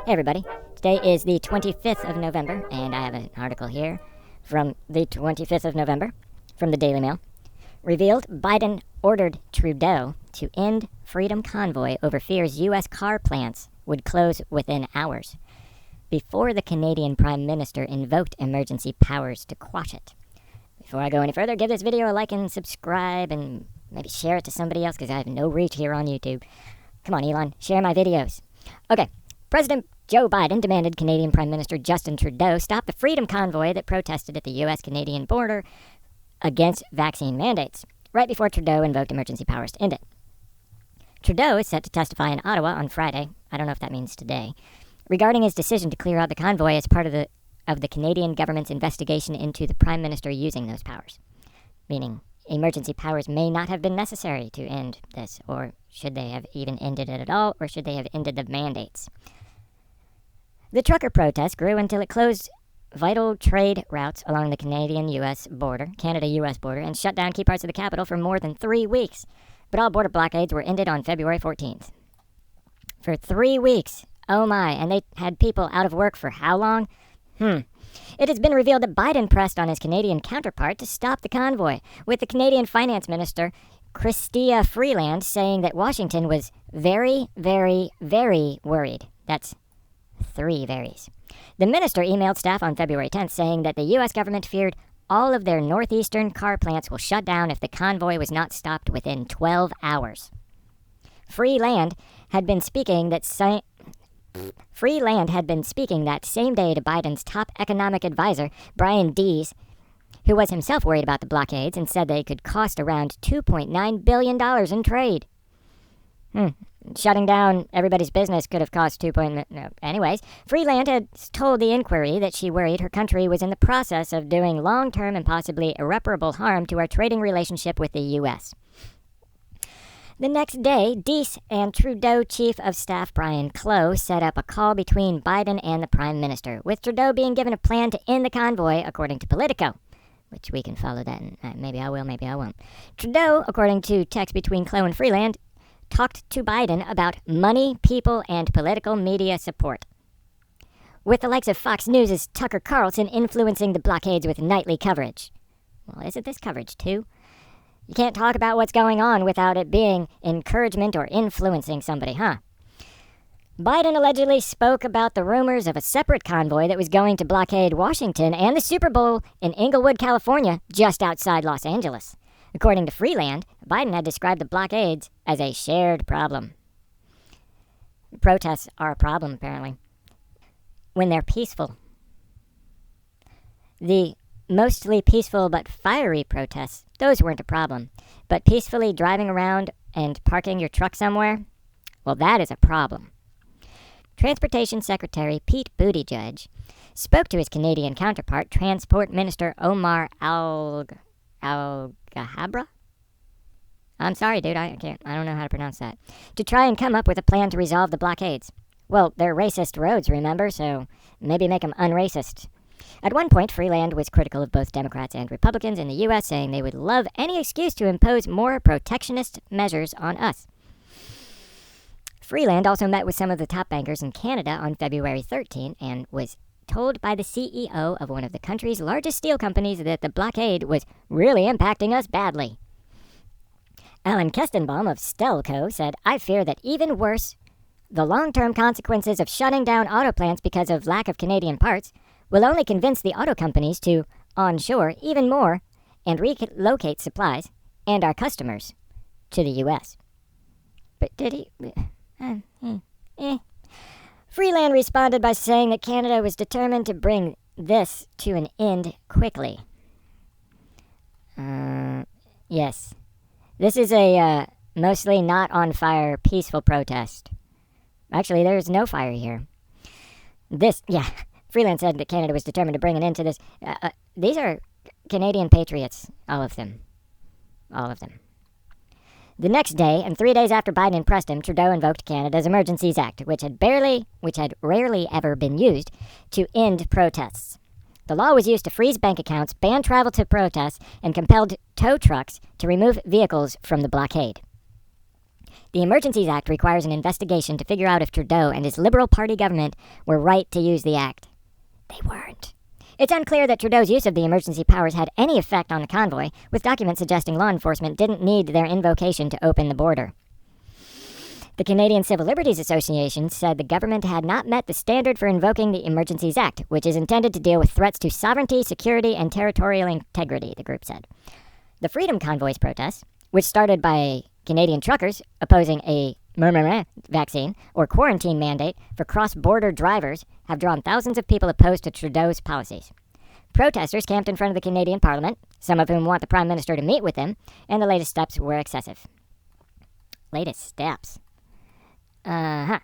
Hey everybody, today is the 25th of November, and I have an article here from the 25th of November from the Daily Mail. Revealed Biden ordered Trudeau to end freedom convoy over fears U.S. car plants would close within hours, before the Canadian Prime Minister invoked emergency powers to quash it. Before I go any further, give this video a like and subscribe, and maybe share it to somebody else, because I have no reach here on YouTube. Come on, Elon, share my videos. Okay, President Joe Biden demanded Canadian Prime Minister Justin Trudeau stop the freedom convoy that protested at the U.S.-Canadian border against vaccine mandates, right before Trudeau invoked emergency powers to end it. Trudeau is set to testify in Ottawa on Friday, I don't know if that means today, regarding his decision to clear out the convoy as part of the Canadian government's investigation into the Prime Minister using those powers, meaning emergency powers may not have been necessary to end this, or should they have even ended it at all, or should they have ended the mandates. The trucker protest grew until it closed vital trade routes along the Canada-U.S. border, and shut down key parts of the capital for more than 3 weeks. But all border blockades were ended on February 14th. For 3 weeks. Oh my, and they had people out of work for how long? It has been revealed that Biden pressed on his Canadian counterpart to stop the convoy, with the Canadian Finance Minister, Chrystia Freeland, saying that Washington was very, very, very worried. That's 3 varies. The minister emailed staff on February 10th saying that the U.S. government feared all of their northeastern car plants will shut down if the convoy was not stopped within 12 hours. Freeland had been speaking that same day to Biden's top economic advisor, Brian Deese, who was himself worried about the blockades and said they could cost around $2.9 billion in trade. Shutting down everybody's business could have cost Anyways, Freeland had told the inquiry that she worried her country was in the process of doing long-term and possibly irreparable harm to our trading relationship with the U.S. The next day, Deese and Trudeau Chief of Staff Brian Clough set up a call between Biden and the Prime Minister, with Trudeau being given a plan to end the convoy, according to Politico, which we can follow that, and maybe I will, maybe I won't. Trudeau, according to text between Clough and Freeland, talked to Biden about money, people, and political media support, with the likes of Fox News' Tucker Carlson influencing the blockades with nightly coverage. Well, isn't this coverage too? You can't talk about what's going on without it being encouragement or influencing somebody, huh? Biden allegedly spoke about the rumors of a separate convoy that was going to blockade Washington and the Super Bowl in Inglewood, California, just outside Los Angeles. According to Freeland, Biden had described the blockades as a shared problem. Protests are a problem, apparently, when they're peaceful. The mostly peaceful but fiery protests, those weren't a problem. But peacefully driving around and parking your truck somewhere, well, that is a problem. Transportation Secretary Pete Buttigieg spoke to his Canadian counterpart, Transport Minister Omar Alghabra? I'm sorry, dude, I don't know how to pronounce that. To try and come up with a plan to resolve the blockades. Well, they're racist roads, remember, so maybe make them unracist. At one point, Freeland was critical of both Democrats and Republicans in the U.S., saying they would love any excuse to impose more protectionist measures on us. Freeland also met with some of the top bankers in Canada on February 13 and was told by the CEO of one of the country's largest steel companies that the blockade was really impacting us badly. Alan Kestenbaum of Stelco said, "I fear that even worse, the long-term consequences of shutting down auto plants because of lack of Canadian parts will only convince the auto companies to onshore even more and relocate supplies and our customers to the U.S." But did he? Freeland responded by saying that Canada was determined to bring this to an end quickly. Yes. This is a mostly not on fire, peaceful protest. Actually, there's no fire here. Freeland said that Canada was determined to bring an end to this. These are Canadian patriots, all of them. All of them. The next day, and 3 days after Biden impressed him, Trudeau invoked Canada's Emergencies Act, which had rarely ever been used to end protests. The law was used to freeze bank accounts, ban travel to protests, and compelled tow trucks to remove vehicles from the blockade. The Emergencies Act requires an investigation to figure out if Trudeau and his Liberal Party government were right to use the act. They weren't. It's unclear that Trudeau's use of the emergency powers had any effect on the convoy, with documents suggesting law enforcement didn't need their invocation to open the border. The Canadian Civil Liberties Association said the government had not met the standard for invoking the Emergencies Act, which is intended to deal with threats to sovereignty, security, and territorial integrity, the group said. The Freedom Convoy's protests, which started by Canadian truckers opposing a vaccine or quarantine mandate for cross-border drivers, have drawn thousands of people opposed to Trudeau's policies. Protesters camped in front of the Canadian Parliament, some of whom want the Prime Minister to meet with them, and the latest steps were excessive. Latest steps? The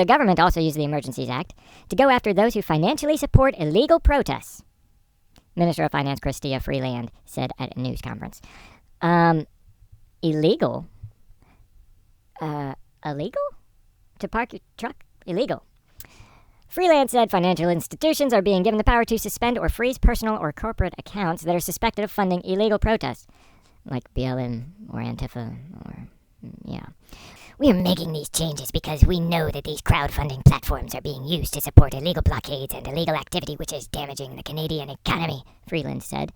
government also used the Emergencies Act to go after those who financially support illegal protests, Minister of Finance Chrystia Freeland said at a news conference. Illegal? Illegal? To park your truck? Illegal. Freeland said financial institutions are being given the power to suspend or freeze personal or corporate accounts that are suspected of funding illegal protests, like BLM or Antifa or... yeah. We are making these changes because we know that these crowdfunding platforms are being used to support illegal blockades and illegal activity which is damaging the Canadian economy, Freeland said.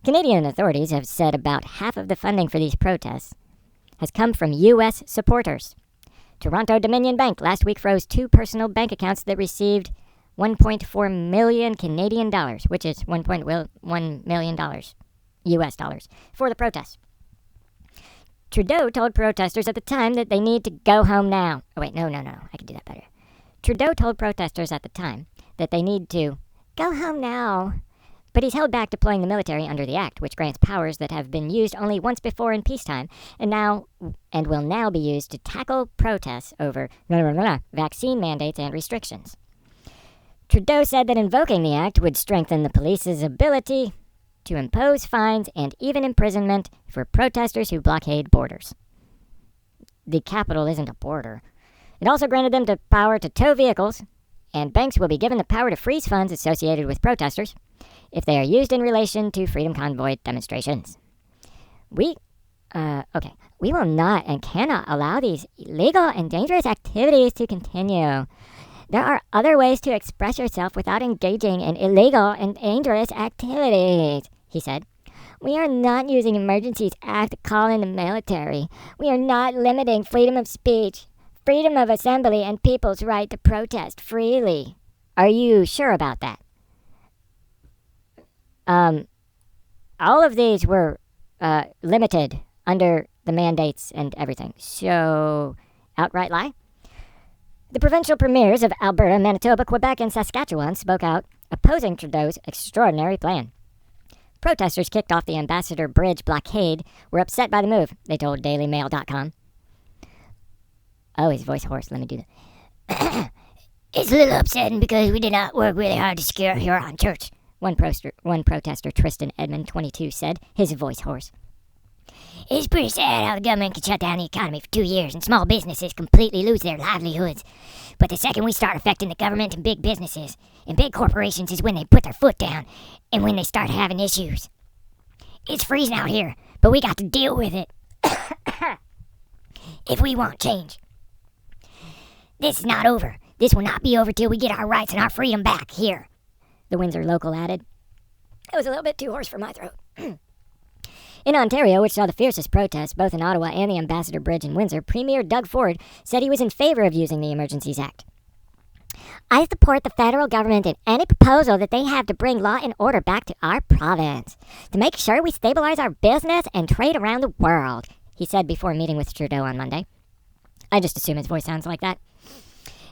Canadian authorities have said about half of the funding for these protests has come from U.S. supporters. Toronto Dominion Bank last week froze 2 personal bank accounts that received $1.4 million Canadian dollars, which is $1.1 million U.S. dollars, for the protests. Trudeau told protesters at the time that they need to go home now. Oh, wait, no. I can do that better. Trudeau told protesters at the time that they need to go home now. But he's held back deploying the military under the Act, which grants powers that have been used only once before in peacetime and will now be used to tackle protests over vaccine mandates and restrictions. Trudeau said that invoking the Act would strengthen the police's ability to impose fines and even imprisonment for protesters who blockade borders. The capital isn't a border. It also granted them the power to tow vehicles, and banks will be given the power to freeze funds associated with protesters if they are used in relation to Freedom Convoy demonstrations. We will not and cannot allow these illegal and dangerous activities to continue. There are other ways to express yourself without engaging in illegal and dangerous activities, he said. We are not using Emergencies Act to call in the military. We are not limiting freedom of speech, freedom of assembly, and people's right to protest freely. Are you sure about that? All of these were limited under the mandates and everything. So, outright lie? The provincial premiers of Alberta, Manitoba, Quebec, and Saskatchewan spoke out, opposing Trudeau's extraordinary plan. Protesters kicked off the Ambassador Bridge blockade were upset by the move, they told DailyMail.com. Oh, his voice hoarse. Let me do that. It's a little upsetting because we did not work really hard to secure Huron Church, one protester, Tristan Edmond, 22, said, his voice hoarse. It's pretty sad how the government can shut down the economy for 2 years and small businesses completely lose their livelihoods. But the second we start affecting the government and big businesses and big corporations is when they put their foot down and when they start having issues. It's freezing out here, but we got to deal with it if we want change. This is not over. This will not be over till we get our rights and our freedom back here, the Windsor local added. It was a little bit too hoarse for my throat. In Ontario, which saw the fiercest protests, both in Ottawa and the Ambassador Bridge in Windsor, Premier Doug Ford said he was in favor of using the Emergencies Act. I support the federal government in any proposal that they have to bring law and order back to our province, to make sure we stabilize our business and trade around the world, he said before meeting with Trudeau on Monday. I just assume his voice sounds like that.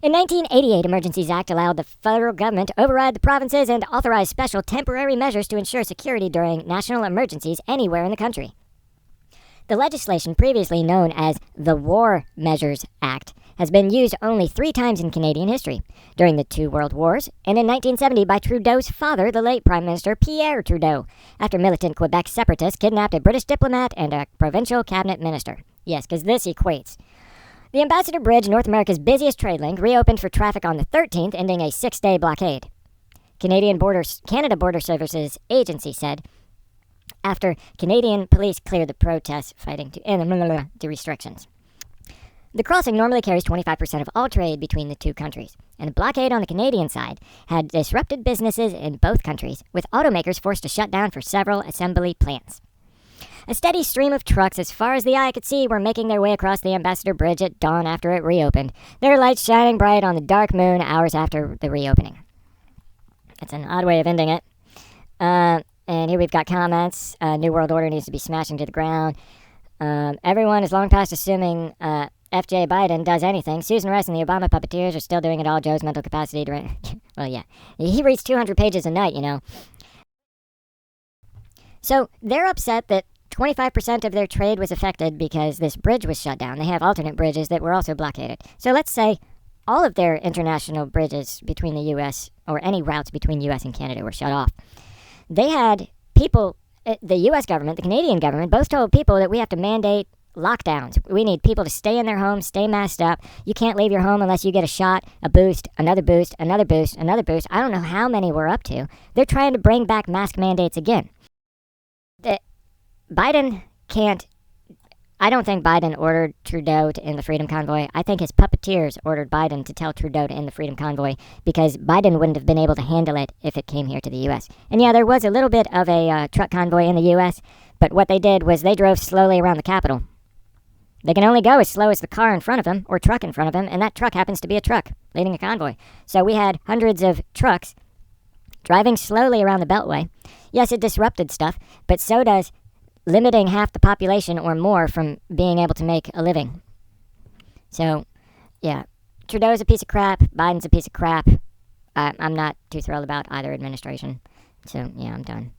In 1988, Emergencies Act allowed the federal government to override the provinces and authorize special temporary measures to ensure security during national emergencies anywhere in the country. The legislation, previously known as the War Measures Act, has been used only 3 times in Canadian history, during the 2 World Wars, and in 1970 by Trudeau's father, the late Prime Minister Pierre Trudeau, after militant Quebec separatists kidnapped a British diplomat and a provincial cabinet minister. Yes, because this equates. The Ambassador Bridge, North America's busiest trade link, reopened for traffic on the 13th, ending a 6-day blockade. Canada Border Services Agency said, after Canadian police cleared the protests fighting to end the restrictions. The crossing normally carries 25% of all trade between the two countries, and the blockade on the Canadian side had disrupted businesses in both countries, with automakers forced to shut down for several assembly plants. A steady stream of trucks as far as the eye could see were making their way across the Ambassador Bridge at dawn after it reopened, their lights shining bright on the dark moon hours after the reopening. That's an odd way of ending it. And here we've got comments. New World Order needs to be smashing to the ground. Everyone is long past assuming F.J. Biden does anything. Susan Rice and the Obama puppeteers are still doing it all. Joe's mental capacity to... well, yeah. He reads 200 pages a night, you know. So they're upset that 25% of their trade was affected because this bridge was shut down. They have alternate bridges that were also blockaded. So let's say all of their international bridges between the U.S. or any routes between U.S. and Canada were shut off. They had people, the U.S. government, the Canadian government, both told people that we have to mandate lockdowns. We need people to stay in their homes, stay masked up. You can't leave your home unless you get a shot, a boost, another boost, another boost, another boost. I don't know how many we're up to. They're trying to bring back mask mandates again. Biden can't... I don't think Biden ordered Trudeau to end the Freedom Convoy. I think his puppeteers ordered Biden to tell Trudeau to end the Freedom Convoy because Biden wouldn't have been able to handle it if it came here to the U.S. And yeah, there was a little bit of a truck convoy in the U.S., but what they did was they drove slowly around the Capitol. They can only go as slow as the car in front of them or truck in front of them, and that truck happens to be a truck leading a convoy. So we had hundreds of trucks driving slowly around the Beltway. Yes, it disrupted stuff, but so does limiting half the population or more from being able to make a living. So, yeah, Trudeau's a piece of crap. Biden's a piece of crap. I'm not too thrilled about either administration. So, yeah, I'm done.